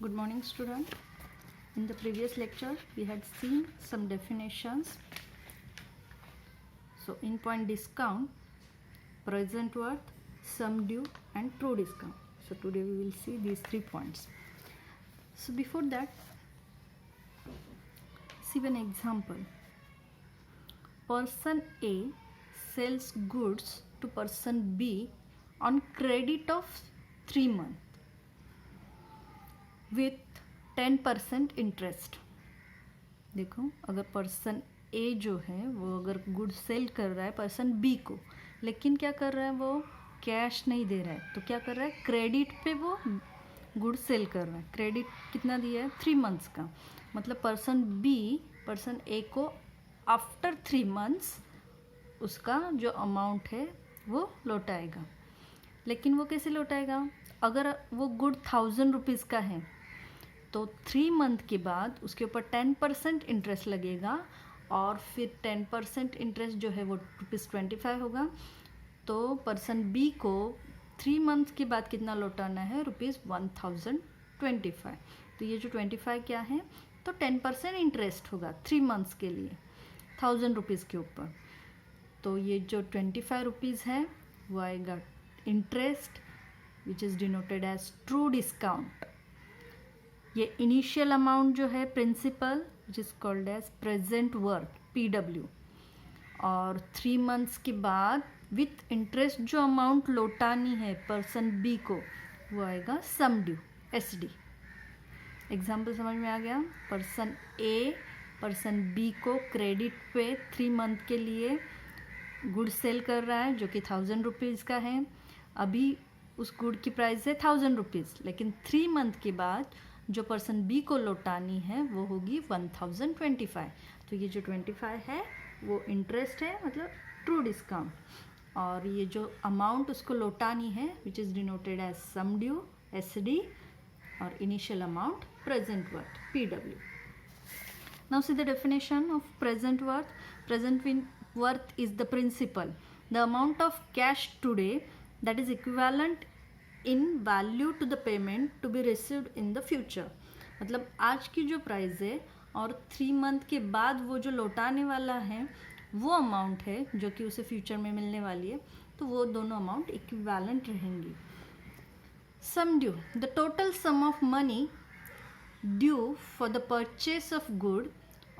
Good morning, student. In the previous lecture, we had seen some definitions. So, in point discount, present worth, sum due, and true discount. So, today we will see these 3 points. So, before that, see one example. Person A sells goods to person B on credit of 3 months with 10% interest. देखो, अगर person ए जो है वो अगर good cell कर रहा है person B को, लेकिन क्या कर रहा है, वो कैश नहीं दे रहा है, तो क्या कर रहा है, क्रेडिट पे वो गुड सेल कर रहा है. क्रेडिट कितना दिया है, 3 मंथ्स का. मतलब पर्सन बी पर्सन ए को आफ्टर 3 मंथ्स उसका जो अमाउंट है वो लौटाएगा. लेकिन वो कैसे लौटाएगा, अगर वो गुड 1000 रुपीज़ का है तो 3 मंथ के बाद उसके ऊपर 10% इंटरेस्ट लगेगा और फिर 10% इंटरेस्ट जो है वो ₹25 होगा. तो पर्सन बी को 3 मंथ के बाद कितना लौटाना है, ₹1025. तो ये जो 25 क्या है, तो 10% इंटरेस्ट होगा 3 मंथ्स के लिए 1000 रुपीज़ के ऊपर. तो ये जो 25 रुपीज़ है वो आएगा interest which is denoted as true discount. ये इनिशियल अमाउंट जो है principal which is called as present worth PW, और 3 मंथ्स के बाद विथ इंटरेस्ट जो अमाउंट लौटानी है पर्सन बी को वो आएगा सम ड्यू SD. एग्जाम्पल समझ में आ गया. पर्सन ए पर्सन बी को क्रेडिट पे 3 मंथ के लिए गुड सेल कर रहा है जो कि 1000 रुपीज़ का है. अभी उस गुड की प्राइस है 1000 रुपीज़, लेकिन 3 मंथ के बाद जो पर्सन बी को लौटानी है वो होगी 1025. तो ये जो 25 है वो इंटरेस्ट है, मतलब ट्रू डिस्काउंट. और ये जो अमाउंट उसको लौटानी है which is denoted as sum due SD, और initial amount present worth PW. Now see the definition of present worth. Present worth is the principal, the amount of cash today that is equivalent in value to the payment to be received in the future. मतलब आज की जो price है और 3 month के बाद वो जो लौटाने वाला है वो अमाउंट है जो कि उसे फ्यूचर में मिलने वाली है, तो वो दोनों अमाउंट इक्विवेलेंट रहेंगी. Sum due, the total sum of money due for the purchase of good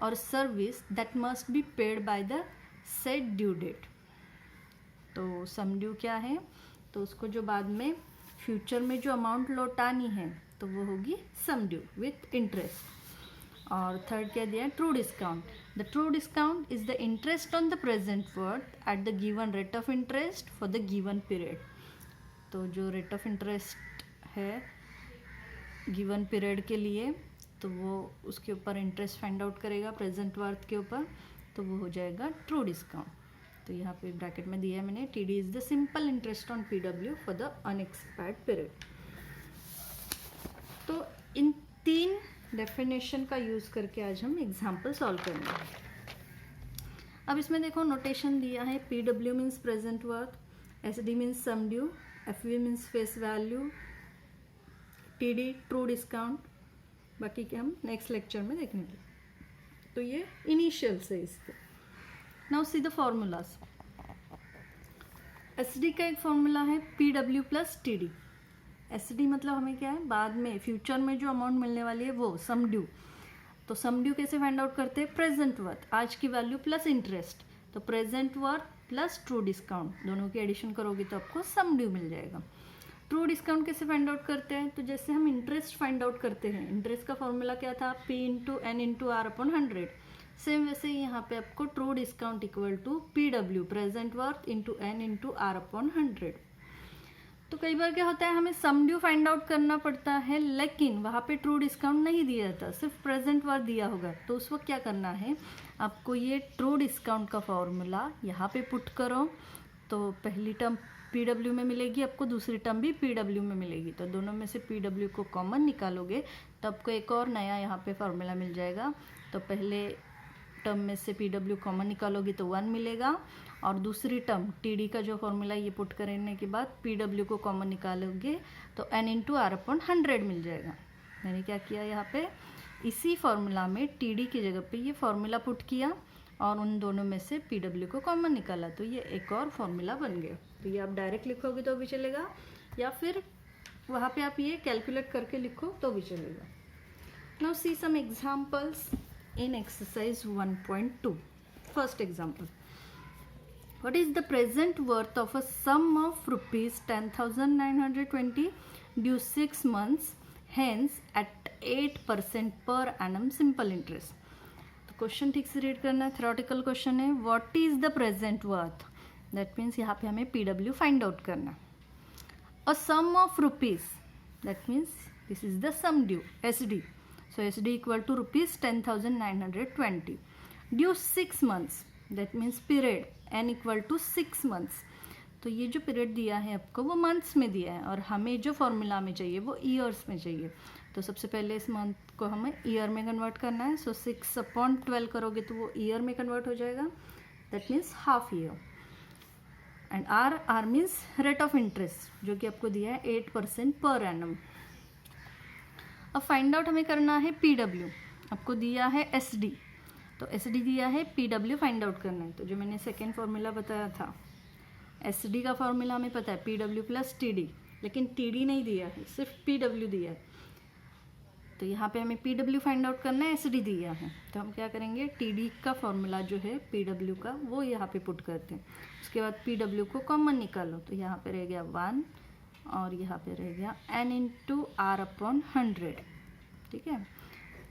और service that must be paid by the set due date. तो सम ड्यू क्या है, तो उसको जो बाद में फ्यूचर में जो अमाउंट लौटानी है तो वो होगी सम ड्यू विथ इंटरेस्ट. और थर्ड क्या दिया है, true discount. The true discount is the interest on the present worth at the given rate of interest for the given period. तो जो रेट ऑफ इंटरेस्ट है गिवन पीरियड के लिए, तो वो उसके ऊपर इंटरेस्ट फाइंड आउट करेगा प्रेजेंट वर्थ के ऊपर, तो वो हो जाएगा ट्रू डिस्काउंट. तो यहाँ पे ब्रैकेट में दिया है मैंने, TD is the simple interest on PW for the unexpired period. तो इन 3 डेफिनेशन का यूज़ करके आज हम एग्जाम्पल सॉल्व करेंगे. अब इसमें देखो नोटेशन दिया है, PW means present worth, SD means sum due, FV means face value, TD true discount. बाकी के हम नेक्स्ट लेक्चर में देखेंगे. तो ये इनिशियल से इसके. Now see the formulas. SD का एक फॉर्मूला है PW प्लस TD. SD मतलब हमें क्या है, बाद में फ्यूचर में जो अमाउंट मिलने वाली है वो सम ड्यू. तो सम ड्यू कैसे फाइंड आउट करते हैं, प्रेजेंट वर्थ आज की वैल्यू प्लस इंटरेस्ट. तो present worth plus true discount दोनों की एडिशन करोगे तो आपको सम ड्यू मिल जाएगा. ट्रू डिस्काउंट कैसे फाइंड आउट करते हैं, तो जैसे हम इंटरेस्ट फाइंड आउट करते हैं, इंटरेस्ट का फॉर्मूला क्या था, P into N into R/100. Same वैसे ही यहाँ पे आपको true discount equal to PW present worth into N into R/100. तो कई बार क्या होता है, हमें सम ड्यू फाइंड आउट करना पड़ता है, लेकिन वहाँ पे ट्रू डिस्काउंट नहीं दिया जाता, सिर्फ प्रेजेंट वर्थ दिया होगा. तो उस वक्त क्या करना है, आपको ये ट्रू डिस्काउंट का फॉर्मूला यहाँ पे पुट करो. तो पहली टर्म PW में मिलेगी आपको, दूसरी टर्म भी PW में मिलेगी. तो दोनों में से PW को कॉमन निकालोगे तो आपको एक और नया यहाँ पे फॉर्मूला मिल जाएगा. तो पहले टर्म में से PW कॉमन निकालोगे तो 1 मिलेगा, और दूसरी टर्म TD का जो फॉर्मूला ये पुट करने के बाद PW को कॉमन निकालोगे तो N इंटू R/100 मिल जाएगा. मैंने क्या किया यहाँ पे, इसी फॉर्मूला में TD की जगह पे ये फॉर्मूला पुट किया और उन दोनों में से PW को कॉमन निकाला, तो ये एक और फॉर्मूला बन गया। तो ये आप डायरेक्ट लिखोगे तो भी चलेगा, या फिर वहाँ पे आप ये कैलकुलेट करके लिखो तो भी चलेगा। Now see some examples in exercise 1.2. First example, what is the present worth of a sum of rupees 10,920 due 6 months hence at 8% per annum simple interest? तो क्वेश्चन ठीक से रीड करना है, थ्योरेटिकल क्वेश्चन है। What is the present worth, that means यहाँ पे हमें PW find out करना है। A sum of rupees, that means this is the sum due, SD. So SD equal to rupees 10,920 due 6 months, that means period n equal to 6 months। तो ये जो period दिया है आपको वो मंथ्स में दिया है, और हमें जो फॉर्मूला में चाहिए वो ईयर्स में चाहिए। तो सबसे पहले इस मंथ को हमें ईयर में कन्वर्ट करना है। सो 6/12 करोगे तो वो ईयर में कन्वर्ट हो जाएगा, that means half year. And R means rate of interest, जो कि आपको दिया है 8% पर एनम। अब फाइंड आउट हमें करना है PW, आपको दिया है SD, तो SD दिया है, PW फाइंड आउट करना है। तो जो मैंने सेकेंड फॉर्मूला बताया था, SD का फॉर्मूला हमें पता है PW प्लस TD, लेकिन TD नहीं दिया है, सिर्फ PW दिया है। तो यहाँ पे हमें PW फाइंड आउट करना है, SD दिया है। तो हम क्या करेंगे, TD का फॉर्मूला जो है PW का वो यहाँ पे पुट करते हैं। उसके बाद PW को कॉमन निकालो, तो यहाँ पे रह गया 1 और यहाँ पे रह गया n इंटू R/100, ठीक है।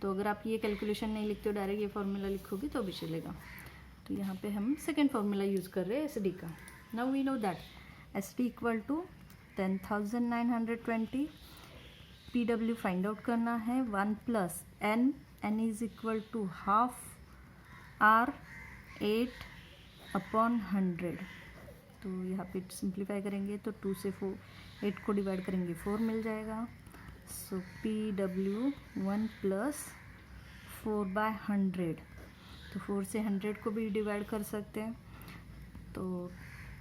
तो अगर आप ये कैलकुलेशन नहीं लिखते हो, डायरेक्ट ये फॉर्मूला लिखोगे तो भी चलेगा। तो यहाँ पे हम सेकेंड फॉर्मूला यूज़ कर रहे हैं SD का। Now we know that SD equal to 10,920, PW find out करना है 1 plus n is equal to half R 8/100। तो यहाँ पे सिंप्लीफाई करेंगे तो 2 से 8 को डिवाइड करेंगे 4 मिल जाएगा। सो PW 1 प्लस 4/100, तो 4 से 100 को भी डिवाइड कर सकते हैं, तो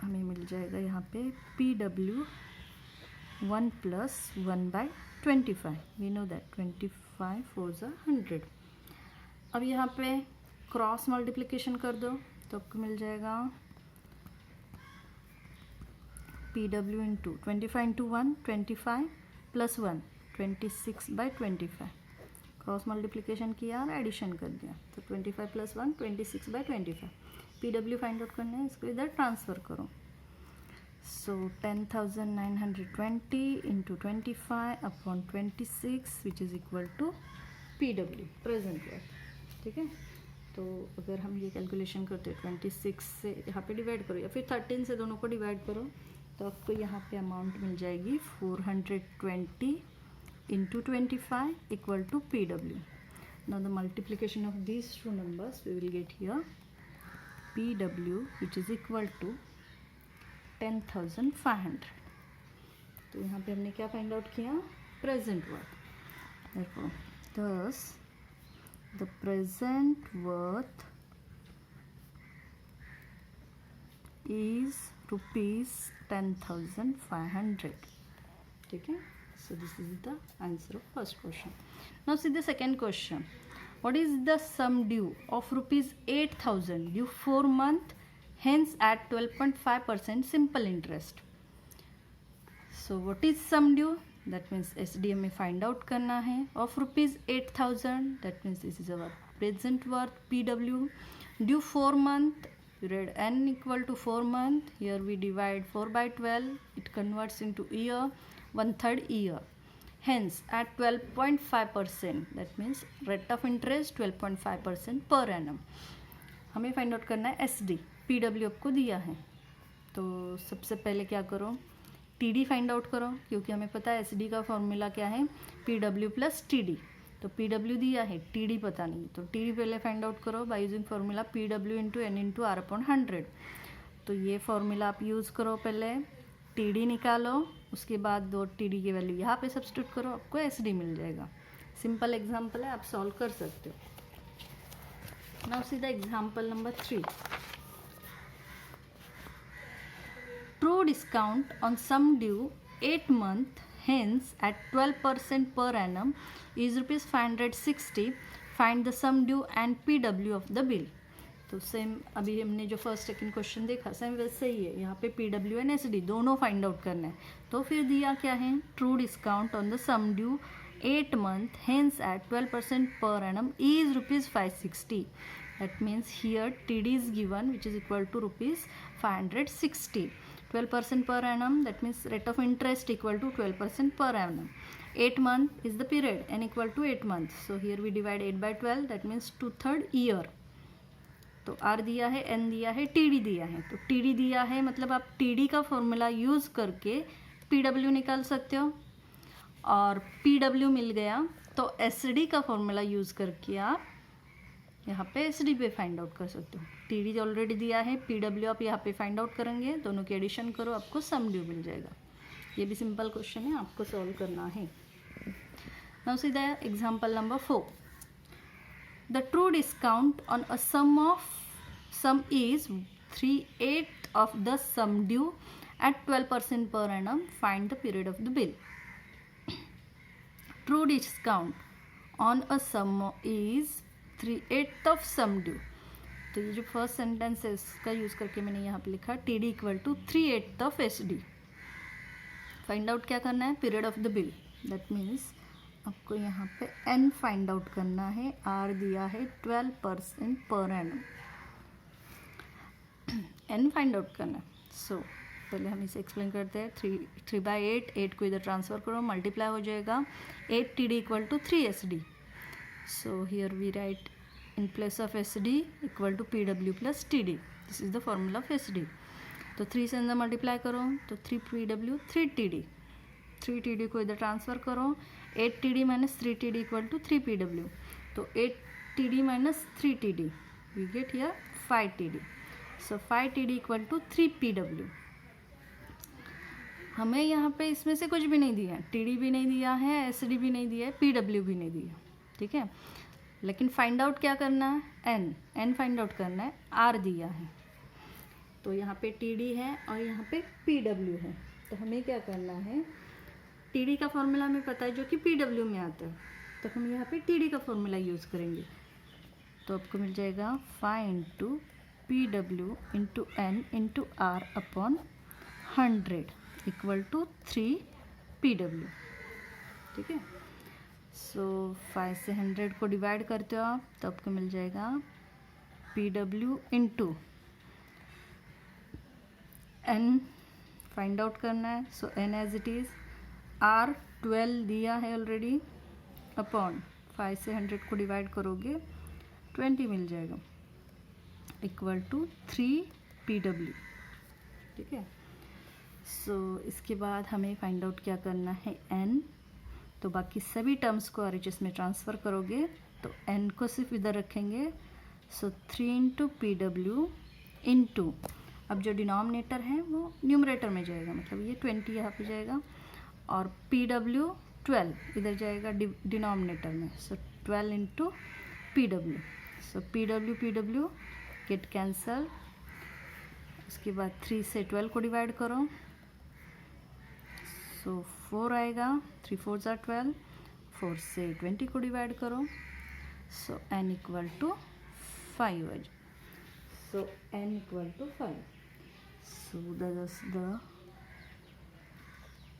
हमें मिल जाएगा यहाँ पे PW 1 plus 1/25। We know that 25 4 ज़ा 100। अब यहाँ पे क्रॉस मल्टीप्लिकेशन कर दो तो आपको मिल जाएगा PW into 25 into 1 25 plus 1 26/25। Cross multiplication किया और एडिशन कर दिया, तो 25 प्लस 1 26/25। PW फाइंड आउट करना है, इसको इधर ट्रांसफ़र करो। So 10,920 into 25/26 which is equal to PW present worth, ठीक है। तो अगर हम ये कैलकुलेशन करते हैं 26 से यहाँ पे डिवाइड करो या फिर 13 से दोनों को डिवाइड करो, तो आपको यहाँ पे अमाउंट मिल जाएगी 420 into 25 equal to PW। Now the multiplication of these two numbers we will get here PW which is equal to 10,500। तो यहाँ पे हमने क्या फाइंड आउट किया, प्रेजेंट वर्थ। देखो thus the present worth is rupees 10,500, ठीक है। So this is the answer of first question. Now see the second question. What is the sum due of rupees 8,000 due 4 month hence at 12.5% simple interest? So what is sum due? That means SD हमें find out करना है of rupees 8,000, that means this is our present worth PW due 4 month, period n equal to 4 month, here we divide 4/12, it converts into year, 1/3 year, hence at 12.5%, that means rate of interest 12.5% per annum। हमें find out करना है SD, PW आपको दिया है। तो सबसे पहले क्या करो, TD फाइंड आउट करो, क्योंकि हमें पता है SD का फॉर्मूला क्या है, PW प्लस TD। तो PW दिया है, TD पता नहीं, तो TD पहले फाइंड आउट करो by using formula PW into n into R/100। तो ये फॉर्मूला आप यूज़ करो, पहले TD निकालो, उसके बाद दो TD की वैल्यू यहाँ पे सब्स्टिट्यूट करो, आपको SD मिल जाएगा। सिंपल एग्जाम्पल है, आप सॉल्व कर सकते हो। Now see the example number 3। True discount on sum due 8 month hence at 12% per annum is rupees 560. Find the sum due and PW of the bill. तो same अभी हमने जो फर्स्ट सेकंड क्वेश्चन देखा same वैसे ही है, यहाँ पे PW एंड SD दोनों फाइंड आउट करना है. तो फिर दिया क्या है, true discount on the sum due 8 month hence at 12% per annum is rupees 560. That means here TD is given, which is equal to rupees 560. 12% per annum, that means rate of interest equal to 12% per annum. 8 month is the period, n equal to 8 months. So here we divide 8 by 12, that means 2/3 year. तो R दिया है, N दिया है, TD दिया है. तो TD दिया है मतलब आप TD का फॉर्मूला यूज़ करके PW निकाल सकते हो, और PW मिल गया तो SD का फॉर्मूला यूज़ करके आप यहाँ पे SD पे फाइंड आउट कर सकते हो. TD ऑलरेडी दिया है, PW आप यहाँ पे फाइंड आउट करेंगे, दोनों की एडिशन करो, आपको सम ड्यू मिल जाएगा. ये भी सिंपल क्वेश्चन है, आपको सॉल्व करना है. Now see the example number 4. The true discount on a sum is 3/8 of the sum due at 12% per annum. Find the period of the bill. True discount on a sum is 3/8 of sum due. तो ये जो first sentence है इसका use करके मैंने यहाँ पे लिखा TD equal to 3/8 of SD. Find out क्या करना है, period of the bill. That means आपको यहाँ पे N फाइंड आउट करना है. R दिया है 12% per annum. N find out करना है. सो पहले हम इसे एक्सप्लेन करते हैं. 3/8, 8 को इधर ट्रांसफ़र करो, मल्टीप्लाई हो जाएगा. 8 TD equal to 3 SD. So here we write in place of SD equal to PW plus TD. This is the formula of SD. तो 3 से अंदर मल्टीप्लाई करो तो 3 PW 3 TD. 3 TD को इधर ट्रांसफ़र करो. 8 TD minus 3 TD equal to 3 PW. तो 8 TD minus 3 TD we get here 5 TD. So 5 TD equal to 3 PW. हमें यहाँ पे इसमें से कुछ भी नहीं दिया है, TD भी नहीं दिया है, SD भी नहीं दिया है, PW भी नहीं दिया. ठीक है, लेकिन फाइंड आउट क्या करना है, N फाइंड आउट करना है. R दिया है, तो यहाँ पे TD है और यहाँ पे PW है. तो हमें क्या करना है, TD का फॉर्मूला हमें पता है जो कि PW में आता है, तो हम यहाँ पे TD का फॉर्मूला यूज़ करेंगे. तो आपको मिल जाएगा 5 into PW into N into R upon 100 equal to 3 PW. ठीक है, सो 5 से 100 को डिवाइड करते हो आप तो आपको मिल जाएगा PW into N find out करना है. So N as it is. R 12 दिया है ऑलरेडी अपॉन 5 से 100 को डिवाइड करोगे 20 मिल जाएगा इक्वल टू 3 PW. ठीक है, सो इसके बाद हमें फाइंड आउट क्या करना है, N. तो बाकी सभी टर्म्स को RHS में ट्रांसफ़र करोगे तो N को सिर्फ इधर रखेंगे. सो 3 इंटू PW इंटू, अब जो डिनोमिनेटर है वो न्यूमरेटर में जाएगा, मतलब ये 20 यहाँ पे जाएगा, और PW 12 इधर जाएगा डिनोमिनेटर में. सो 12 इंटू PW. सो PW गेट कैंसल. उसके बाद 3 से 12 को डिवाइड करो, सो 4 आएगा. 3 4 ज़ा 12. 4 से 20 को डिवाइड करो, so N equal to 5. So N equal to 5. So that is the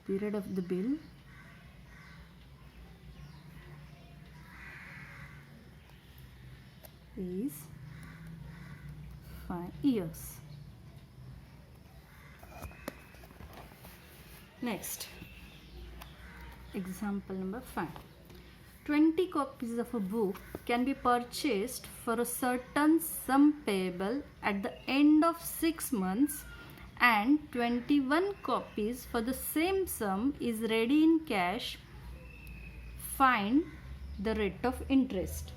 period of the bill is 5 years. Next, example number 5. 20 copies of a book can be purchased for a certain sum payable at the end of 6 months, and 21 copies for the same sum is ready in cash. Find the rate of interest.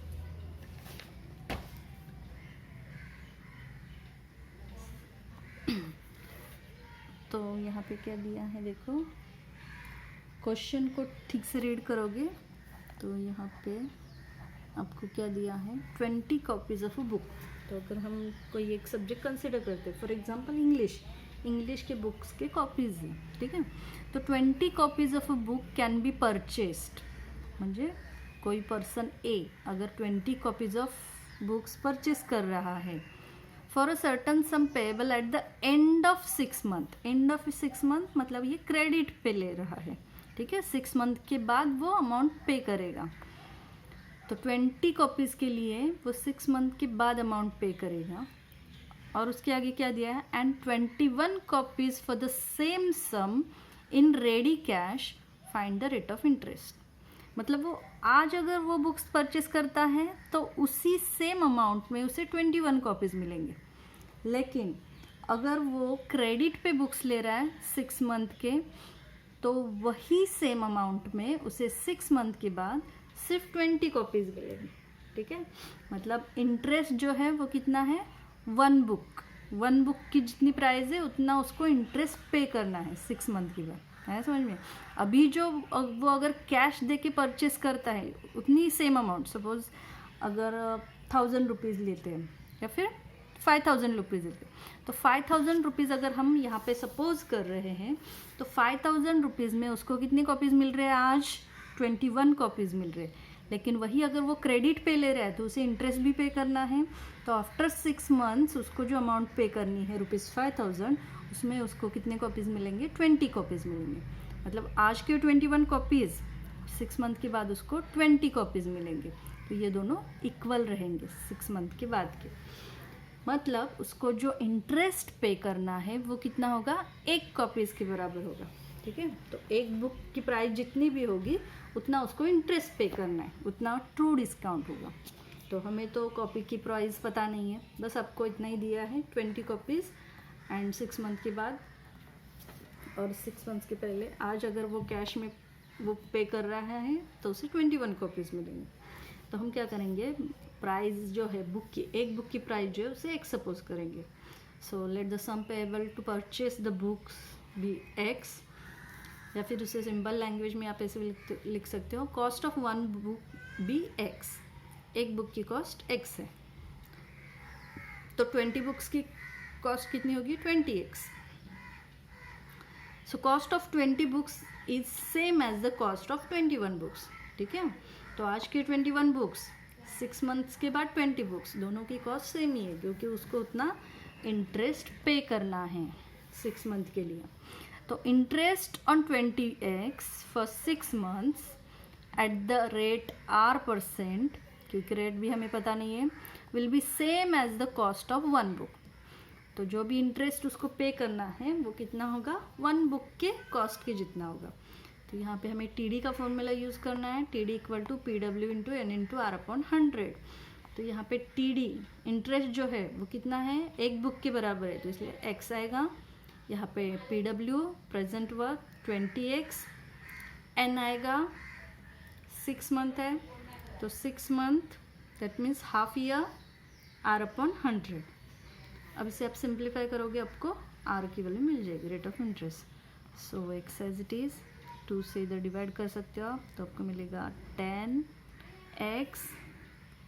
तो यहाँ पे क्या दिया है देखो, question को ठीक से रीड करोगे तो यहाँ पे आपको क्या दिया है, 20 कॉपीज़ ऑफ अ बुक. तो अगर हम कोई एक सब्जेक्ट कंसिडर करते हैं, फॉर एग्जांपल इंग्लिश, इंग्लिश के बुक्स के कॉपीज हैं, ठीक है। तो 20 copies of a book can be purchased, म्हणजे कोई पर्सन ए अगर 20 कॉपीज ऑफ बुक्स परचेस कर रहा है for a certain some payable at the end of 6 month. End of 6 month मतलब ये क्रेडिट पे ले रहा है, ठीक है। 6 मंथ के बाद वो अमाउंट पे करेगा। तो 20 कॉपीज़ के लिए वो 6 मंथ के बाद अमाउंट पे करेगा। और उसके आगे क्या दिया है, and 21 copies for the same sum in ready cash find the rate of interest. मतलब वो आज अगर वो बुक्स परचेस करता है तो उसी सेम अमाउंट में उसे 21 कॉपीज़ मिलेंगे। लेकिन अगर वो क्रेडिट पे बुक्स ले रहा है 6 मंथ के, तो वही सेम अमाउंट में उसे 6 मंथ के बाद सिर्फ 20 कॉपीज़ मिलेंगी, ठीक है। मतलब इंटरेस्ट जो है वो कितना है, 1 बुक की जितनी प्राइस है उतना उसको इंटरेस्ट पे करना है 6 मंथ के बाद, है समझ में। अभी जो वो अगर कैश दे के परचेस करता है उतनी सेम अमाउंट, सपोज अगर 1000 रुपीज़ लेते हैं या फिर 5000 रुपीज़ लेते हैं, तो 5000 रुपीज़ अगर हम यहाँ पे सपोज कर रहे हैं तो 5000 रुपीज़ में उसको कितनी कॉपीज़ मिल रहे हैं, आज 21 कॉपीज़ मिल रहे हैं। लेकिन वही अगर वो क्रेडिट पे ले रहा है तो उसे इंटरेस्ट भी पे करना है। तो आफ्टर 6 मंथ्स उसको जो अमाउंट पे करनी है ₹5000, उसमें उसको कितने कॉपीज़ मिलेंगे, 20 कॉपीज़ मिलेंगे। मतलब आज के 21 कॉपीज़, 6 मंथ के बाद उसको 20 कॉपीज़ मिलेंगे। तो ये दोनों इक्वल रहेंगे 6 मंथ के बाद के। मतलब उसको जो इंटरेस्ट पे करना है वो कितना होगा, 1 कॉपीज़ के बराबर होगा, ठीक है। तो एक बुक की प्राइस जितनी भी होगी उतना उसको इंटरेस्ट पे करना है, उतना ट्रू डिस्काउंट होगा। तो हमें तो कॉपी की प्राइस पता नहीं है, बस आपको इतना ही दिया है 20 कॉपीज़ एंड 6 मंथ के बाद और 6 मंथ के पहले। आज अगर वो कैश में वो पे कर रहा है तो उसे 21 कॉपीज़ मिलेंगे। तो हम क्या करेंगे, प्राइस जो है बुक की, एक बुक की प्राइस जो है उसे x सपोज करेंगे। So let the sum payable to purchase the books be x, या फिर उसे सिंपल लैंग्वेज में आप ऐसे लिख सकते हो, cost of 1 book be x। एक बुक की कॉस्ट x है, तो 20 बुक्स की कॉस्ट कितनी होगी, 20x। So cost of 20 books is same as the cost of 21 books, ठीक है। तो आज की 21 बुक्स, 6 मंथ्स के बाद 20 बुक्स, दोनों की कॉस्ट सेम ही है क्योंकि उसको उतना इंटरेस्ट पे करना है 6 मंथ के लिए। तो interest on 20x for 6 months at the rate R%, क्योंकि रेट भी हमें पता नहीं है, will be same as the cost of 1 book. तो जो भी इंटरेस्ट उसको पे करना है वो कितना होगा, 1 बुक के कॉस्ट के जितना होगा। तो यहाँ पे हमें TD का फॉर्मूला यूज़ करना है, TD = PW × N × R/100। तो यहाँ पे TD इंटरेस्ट जो है वो कितना है, 1 बुक के बराबर है, तो इसलिए x आएगा। यहाँ पे PW present work 20x, N आएगा, 6 मंथ है तो 6 month that means half year, R/100। अब इसे आप सिंप्लीफाई करोगे आपको R की वैल्यू मिल जाएगी, rate of interest. So x as it is 2 से इधर डिवाइड कर सकते हो आप, तो आपको मिलेगा 10x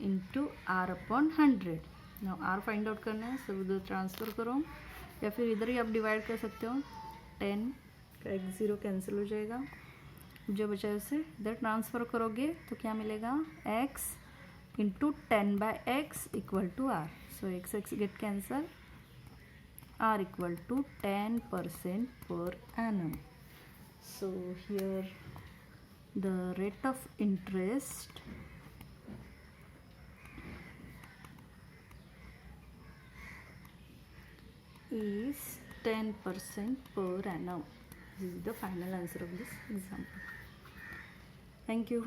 × R/100। Now R find out करना है, सब उधर ट्रांसफ़र करो या फिर इधर ही आप डिवाइड कर सकते हो। 10 का x 0 कैंसिल हो जाएगा, जो बचा है उसे इधर ट्रांसफ़र करोगे तो क्या मिलेगा, x × 10/x = R। So x get cancel, R = 10% per annum. So here the rate of interest is 10% per annum. This is the final answer of this example. Thank you.